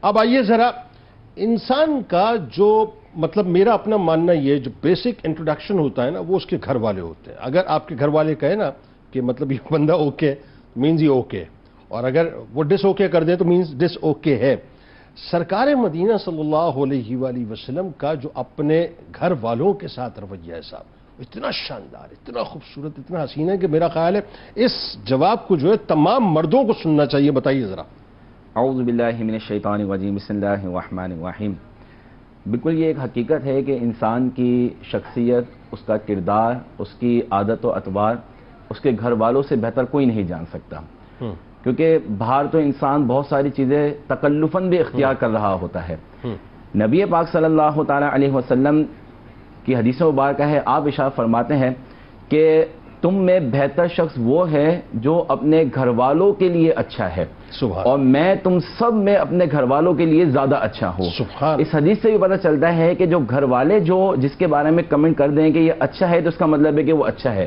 اب آئیے ذرا انسان کا جو مطلب میرا اپنا ماننا یہ جو بیسک انٹروڈکشن ہوتا ہے نا وہ اس کے گھر والے ہوتے ہیں. اگر آپ کے گھر والے کہیں نا کہ مطلب یہ بندہ اوکے مینز یہ اوکے, اور اگر وہ ڈس اوکے کر دیں تو مینز ڈس اوکے ہے. سرکار مدینہ صلی اللہ علیہ وآلہ وسلم کا جو اپنے گھر والوں کے ساتھ رویہ ہے صاحب اتنا شاندار, اتنا خوبصورت, اتنا حسین ہے کہ میرا خیال ہے اس جواب کو جو ہے تمام مردوں کو سننا چاہیے. بتائیے ذرا. اعوذ باللہ من الشیطان الرجیم, بسم اللہ الرحمن الرحیم. بالکل یہ ایک حقیقت ہے کہ انسان کی شخصیت, اس کا کردار, اس کی عادت و اطوار اس کے گھر والوں سے بہتر کوئی نہیں جان سکتا, کیونکہ باہر تو انسان بہت ساری چیزیں تکلفاً بھی اختیار کر رہا ہوتا ہے. نبی پاک صلی اللہ تعالی علیہ وسلم کی حدیث مبارکہ ہے, آپ ارشاد فرماتے ہیں کہ تم میں بہتر شخص وہ ہے جو اپنے گھر والوں کے لیے اچھا ہے, اور میں تم سب میں اپنے گھر والوں کے لیے زیادہ اچھا ہوں. اس حدیث سے بھی پتہ چلتا ہے کہ جو گھر والے جس کے بارے میں کمنٹ کر دیں کہ یہ اچھا ہے تو اس کا مطلب ہے کہ وہ اچھا ہے.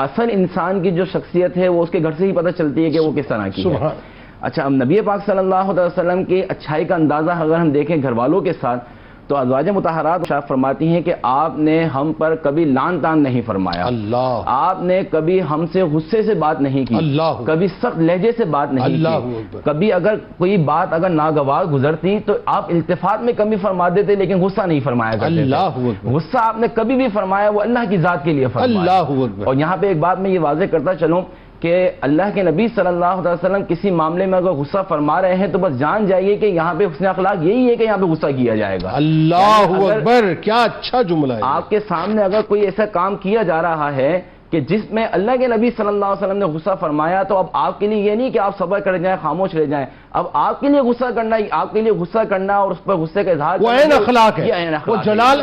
اصل انسان کی جو شخصیت ہے وہ اس کے گھر سے ہی پتہ چلتی ہے کہ وہ کس طرح کی ہے. اچھا, اب نبی پاک صلی اللہ علیہ وسلم کی اچھائی کا اندازہ اگر ہم دیکھیں گھر والوں کے ساتھ تو ازواج مطہرات ارشاد فرماتی ہیں کہ آپ نے ہم پر کبھی لان تان نہیں فرمایا, اللہ, آپ نے کبھی ہم سے غصے سے بات نہیں کی, اللہ, کبھی سخت لہجے سے بات نہیں کی, کبھی اگر کوئی بات اگر ناگوار گزرتی تو آپ التفات میں کمی فرما دیتے لیکن غصہ نہیں فرمایا کرتے. اللہ, غصہ آپ نے کبھی بھی فرمایا وہ اللہ کی ذات کے لیے فرمایا. اور یہاں پہ ایک بات میں یہ واضح کرتا چلوں کہ اللہ کے نبی صلی اللہ علیہ وسلم کسی معاملے میں اگر غصہ فرما رہے ہیں تو بس جان جائیے کہ یہاں پہ حسن اخلاق یہی ہے کہ یہاں پہ غصہ کیا جائے گا. اللہ اکبر, کیا اچھا جملہ ہے. آپ کے سامنے اگر کوئی ایسا کام کیا جا رہا ہے کہ جس میں اللہ کے نبی صلی اللہ علیہ وسلم نے غصہ فرمایا تو اب آپ کے لیے یہ نہیں کہ آپ صبر کر جائیں, خاموش رہ جائیں, اب آپ کے لیے غصہ کرنا, آپ کے لیے غصہ کرنا اور اس پر غصے کا اظہار وہ عین اخلاق ہے, وہ جلال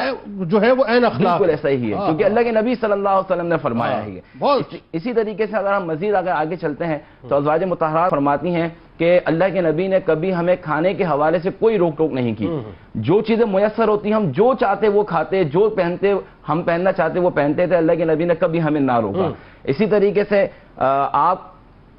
جو ہے وہ عین اخلاق. بالکل ایسا ہی ہے کیونکہ اللہ کے نبی صلی اللہ علیہ وسلم نے فرمایا ہے. اسی طریقے سے اگر ہم مزید اگر آگے چلتے ہیں تو ازواج مطہرات فرماتی ہیں کہ اللہ کے نبی نے کبھی ہمیں کھانے کے حوالے سے کوئی روک ٹوک نہیں کی. جو چیزیں میسر ہوتی ہم جو چاہتے وہ کھاتے, جو پہنتے ہم پہننا چاہتے وہ پہنتے تھے. اللہ کے نبی نے کبھی ہمیں نہ روکا. اسی طریقے سے آپ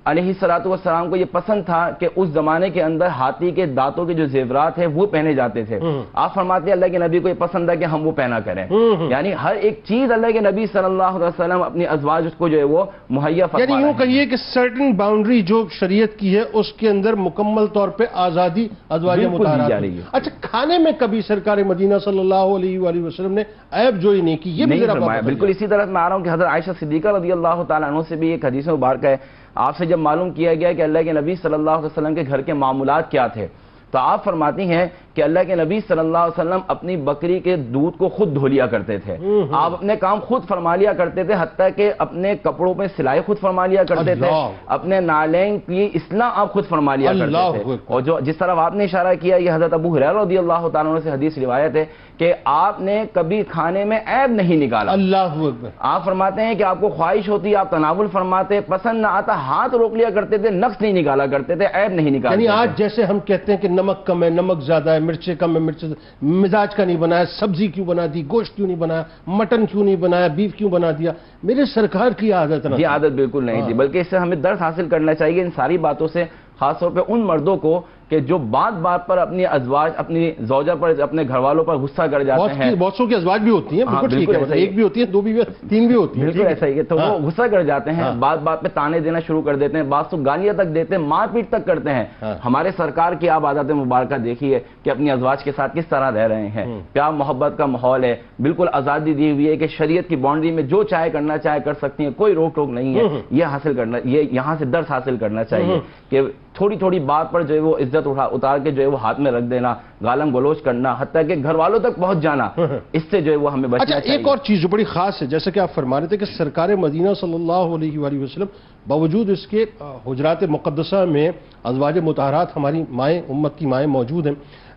علیہ الصلوۃ والسلام کو یہ پسند تھا کہ اس زمانے کے اندر ہاتھی کے دانتوں کے جو زیورات ہیں وہ پہنے جاتے تھے. آپ فرماتے ہیں اللہ کے نبی کو یہ پسند ہے کہ ہم وہ پہنا کریں. یعنی ہر ایک چیز اللہ کے نبی صلی اللہ علیہ وسلم اپنی ازواج کو جو ہے وہ مہیا فرما رہے ہیں. یعنی یوں کہیے کہ سرٹن باؤنڈری جو شریعت کی ہے اس کے اندر مکمل طور پہ آزادی ازواج مطہرات جا رہی ہے. اچھا, کھانے میں کبھی سرکار مدینہ صلی اللہ علیہ وآلہ وسلم نے عیب جوئی نہیں کی, یہ بھی ذرا فرمایا. بالکل اسی طرح میں آ رہا ہوں کہ حضرت عائشہ صدیقہ رضی اللہ تعالیٰ عنہ سے بھی ایک حدیث مبارکہ ہے. آپ سے جب معلوم کیا گیا کہ اللہ کے نبی صلی اللہ علیہ وسلم کے گھر کے معمولات کیا تھے تو آپ فرماتی ہیں کہ اللہ کے نبی صلی اللہ علیہ وسلم اپنی بکری کے دودھ کو خود دھو لیا کرتے تھے. آپ اپنے کام خود فرما لیا کرتے تھے, حتیٰ کہ اپنے کپڑوں پہ سلائی خود فرما لیا کرتے تھے, اپنے نالین کی اصلاح آپ خود فرما لیا کرتے تھے. اور جو جس طرح آپ نے اشارہ کیا یہ حضرت ابو ہریرہ رضی اللہ تعالیٰ عنہ سے حدیث روایت ہے کہ آپ نے کبھی کھانے میں عیب نہیں نکالا. اللہ اکبر. آپ فرماتے ہیں کہ آپ کو خواہش ہوتی, آپ تناول فرماتے, پسند نہ آتا ہاتھ روک لیا کرتے تھے, نقص نہیں نکالا کرتے تھے, عیب نہیں نکالتے. یعنی آج جیسے ہم کہتے ہیں کہ نمک کم ہے, نمک زیادہ ہے, مرچیں کم ہے, مرچ مزاج کا نہیں بنایا, سبزی کیوں بنا دی, گوشت کیوں نہیں بنایا, مٹن کیوں نہیں بنایا, بیف کیوں بنا دیا, میرے سرکار کی عادت نہ. یہ عادت بالکل نہیں تھی, بلکہ اس سے ہمیں درس حاصل کرنا چاہیے ان ساری باتوں سے, خاص طور پہ ان مردوں کو کہ جو بات بات پر اپنی ازواج, اپنی زوجہ پر, اپنے گھر والوں پر غصہ کر جاتے ہیں. بہت سو کی ازواج بھی ہوتی ہیں, بالکل ٹھیک ہے, ایک بھی ہوتی ہے, دو بھی, تین بھی ہوتی ہیں, بالکل ایسا ہی ہے. تو وہ غصہ کر جاتے ہیں, بات بات پہ تانے دینا شروع کر دیتے ہیں, بعض تو گالیاں تک دیتے ہیں, مار پیٹ تک کرتے ہیں. ہمارے سرکار کی آپ عادت مبارکہ دیکھیے کہ اپنی ازواج کے ساتھ کس طرح رہ رہے ہیں. پیار محبت کا ماحول ہے, بالکل آزادی دی ہوئی ہے کہ شریعت کی باؤنڈری میں جو چاہے کرنا چاہے کر سکتی ہیں, کوئی روک ٹوک نہیں ہے. یہ حاصل کرنا, یہ یہاں سے درس حاصل کرنا چاہیے کہ تھوڑی تھوڑی بات پر جو ہے وہ عزت اتار کے جو ہے وہ ہاتھ میں رکھ دینا, گالم گلوچ کرنا, حتیٰ کہ گھر والوں تک پہنچ جانا, اس سے جو ہے وہ ہمیں بچنا چاہیے. ایک اور چیز جو بڑی خاص ہے, جیسا کہ آپ فرما رہے تھے کہ سرکار مدینہ صلی اللہ علیہ وآلہ وسلم باوجود اس کے حجرات مقدسہ میں ازواج مطہرات ہماری مائیں, امت کی مائیں موجود ہیں,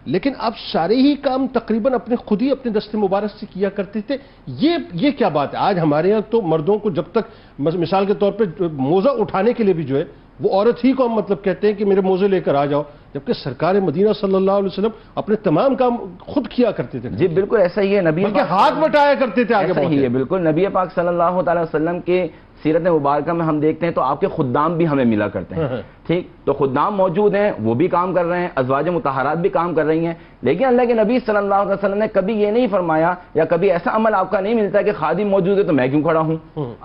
لیکن اب سارے ہی کام تقریباً خود ہی اپنے دست مبارک سے کیا کرتے تھے. یہ کیا بات ہے؟ آج ہمارے یہاں تو مردوں کو جب تک مثال کے طور پہ موزہ اٹھانے کے لیے بھی جو ہے وہ عورت ہی کو ہم مطلب کہتے ہیں کہ میرے موزے لے کر آ جاؤ, جبکہ سرکار مدینہ صلی اللہ علیہ وسلم اپنے تمام کام خود کیا کرتے تھے. جی بالکل ایسا ہی ہے, نبی بلکہ ہاتھ بٹایا کرتے تھے آگے بڑھتے ہیں. بالکل نبی پاک صلی اللہ علیہ وسلم کے سیرت مبارکہ میں ہم دیکھتے ہیں تو آپ کے خدام بھی ہمیں ملا کرتے ہیں. ٹھیک، تو خدام موجود ہیں، وہ بھی کام کر رہے ہیں، ازواج مطہرات بھی کام کر رہی ہیں، لیکن اللہ کے نبی صلی اللہ علیہ وسلم نے کبھی یہ نہیں فرمایا، یا کبھی ایسا عمل آپ کا نہیں ملتا کہ خادم موجود ہے تو میں کیوں کھڑا ہوں،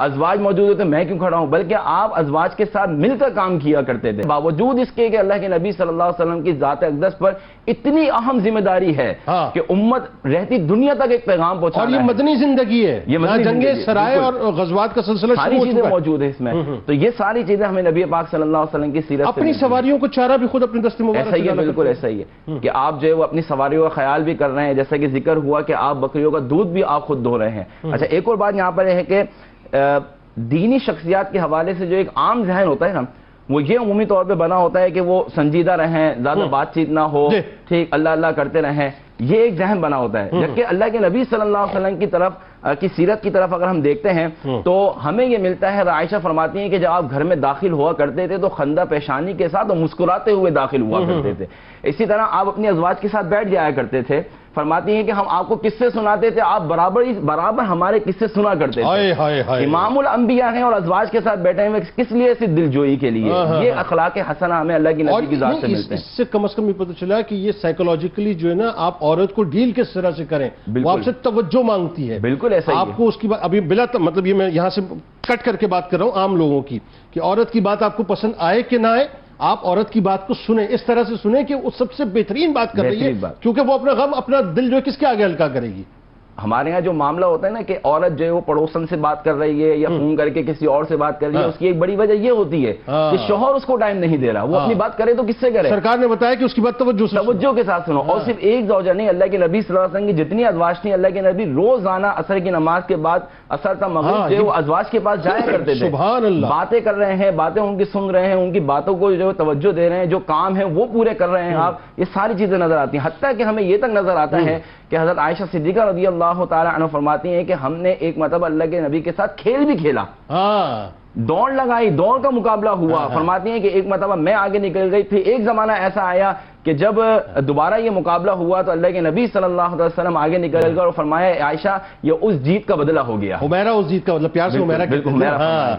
ازواج موجود ہے تو میں کیوں کھڑا ہوں، بلکہ آپ ازواج کے ساتھ مل کر کام کیا کرتے تھے، باوجود اس کے کہ اللہ کے نبی صلی اللہ علیہ وسلم کی ذات اقدس پر اتنی اہم ذمہ داری ہے کہ امت رہتی دنیا تک ایک پیغام پہنچانا اور یہ مدنی زندگی ہے، یہ یہاں جنگ سرائے اور غزوات کا سلسلہ ساری چیزیں موجود ہیں اس میں، تو یہ ساری چیزیں ہمیں نبی پاک صلی اللہ علیہ وسلم کی سیرت سے اپنی سواریوں کو چارہ بھی خود اپنے دست مبارک ایسا ہی ہے، بالکل ایسا ہی ہے کہ آپ جو ہے وہ اپنی سواریوں کا خیال بھی کر رہے ہیں، جیسا کہ ذکر ہوا کہ آپ بکریوں کا دودھ بھی آپ خود دھو رہے ہیں۔ اچھا، ایک اور بات یہاں پر ہے کہ دینی شخصیات کے حوالے سے جو ایک عام ذہن ہوتا ہے نا، وہ یہ عمومی طور پہ بنا ہوتا ہے کہ وہ سنجیدہ رہیں، زیادہ بات چیت نہ ہو، ٹھیک، اللہ اللہ کرتے رہیں، یہ ایک ذہن بنا ہوتا ہے، جبکہ اللہ کے نبی صلی اللہ علیہ وسلم کی طرف کی سیرت کی طرف اگر ہم دیکھتے ہیں تو ہمیں یہ ملتا ہے، عائشہ فرماتی ہیں کہ جب آپ گھر میں داخل ہوا کرتے تھے تو خندہ پیشانی کے ساتھ اور مسکراتے ہوئے داخل ہوا کرتے تھے، اسی طرح آپ اپنی ازواج کے ساتھ بیٹھ جایا کرتے تھے، فرماتی ہیں کہ ہم آپ کو قصے سناتے تھے، آپ برابر ہمارے قصے سنا کرتے تھے، امام الانبیاء ہیں اور ازواج کے ساتھ بیٹھے ہوئے کس لیے؟ ایسی دل جوئی کے لیے، یہ اخلاق حسنہ ہمیں اللہ کی نبی کی ذات سے ملتے ہیں۔ اس سے کم از کم یہ پتہ چلا کہ یہ سائیکولوجیکلی جو ہے نا، آپ عورت کو ڈیل کس طرح سے کریں، وہ آپ سے توجہ مانگتی ہے، بالکل ایسا ہی آپ کو اس کی بات ابھی بلا مطلب یہ میں یہاں سے کٹ کر کے بات کر رہا ہوں عام لوگوں کی، کہ عورت کی بات آپ کو پسند آئے کہ نہ آئے، آپ عورت کی بات کو سنیں، اس طرح سے سنیں کہ وہ سب سے بہترین بات کر رہی ہے، کیونکہ وہ اپنا غم اپنا دل جو ہے کس کے آگے ہلکا کرے گی۔ ہمارے ہاں جو معاملہ ہوتا ہے نا کہ عورت جو ہے وہ پڑوسن سے بات کر رہی ہے یا فون کر کے کسی اور سے بات کر رہی ہے، اس کی ایک بڑی وجہ یہ ہوتی ہے کہ شوہر اس کو ٹائم نہیں دے رہا، وہ اپنی بات کرے تو کس سے کرے؟ سرکار نے بتایا کہ اس کی بات توجہ کے ساتھ سنو، اور صرف ایک زوجہ نہیں، اللہ کے نبی صلی اللہ علیہ وسلم کی جتنی ازواج تھیں، اللہ کے نبی روزانہ عصر کی نماز کے بعد اثر تا مغرب جو ہے وہ ازواج کے پاس جایا کرتے تھے، سبحان اللہ، باتیں کر رہے ہیں، باتیں ان کی سن رہے ہیں، ان کی باتوں کو جو توجہ دے رہے ہیں، جو کام ہے وہ پورے کر رہے ہیں آپ، یہ ساری چیزیں نظر آتی ہیں، حتیٰ کہ ہمیں یہ تک نظر آتا ہے کہ حضرت عائشہ صدیقہ رضی اللہ تعالی عنہ فرماتی ہیں کہ ہم نے ایک مرتبہ اللہ کے نبی کے ساتھ کھیل بھی کھیلا، دوڑ لگائی، دوڑ کا مقابلہ ہوا، فرماتی ہیں کہ ایک مرتبہ میں آگے نکل گئی، پھر ایک زمانہ ایسا آیا کہ جب دوبارہ یہ مقابلہ ہوا تو اللہ کے نبی صلی اللہ علیہ وسلم آگے نکل گئے اور فرمایا عائشہ یہ اس جیت کا بدلہ ہو گیا، حمیرہ اس جیت کا، مطلب پیار سے حمیرہ